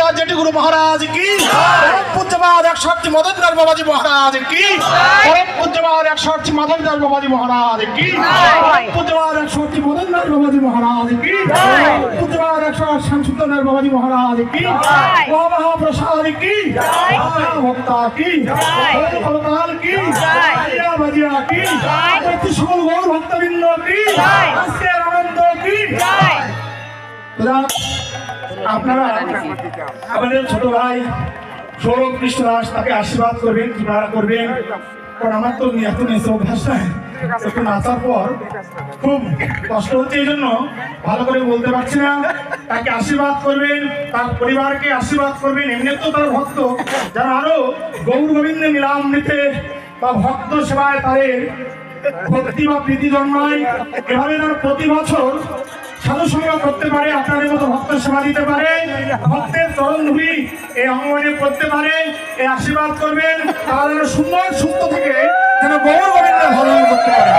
महाराज जेठी गुरु महाराज की परम पूज्यपाद 108 मदन लाल बाबा जी महाराज की परम पूज्यपाद 108 मदन लाल बाबा जी महाराज की परम पूज्यपाद 108 मदन लाल बाबा जी महाराज की पूज्यपाद 108 शमसुद्दीन लाल बाबा जी महाराज की महाप्रसाद की भक्ता की अवतार की बजिया की সকল গৌর ভক্তবৃন্দ কি আজকের আনন্দ কি আপনারা আমাদের ছোট ভাই সৌরভ কৃষ্ণ দাস তাকে আশীর্বাদ করবেন কিভাবে করবেন কারণ আমার তো এত নেশে অভ্যাস নাই একটু নাচার পর খুব কষ্ট হচ্ছে এই জন্য ভালো করে বলতে পারছি না তাকে আশীর্বাদ করবেন তার পরিবারকে আশীর্বাদ করবেন এমনি তো তার ভক্ত যারা আরো গৌর গোবিন্দে মিলামৃতে বা ভক্ত সেবায় তাদের ভক্তি বা প্রীতি জন্মায় এভাবে তারা প্রতি বছর সাধু সঙ্গ করতে পারে আপনাদের মতো ভক্ত সেবা দিতে পারে ভক্তের চরণ ধুলি এই অঙ্গনে করতে পারে এই আশীর্বাদ করবেন তারা যেন সুন্দর সুস্থ থেকে যেন গৌর গোবিন্দের ভজন করতে পারে।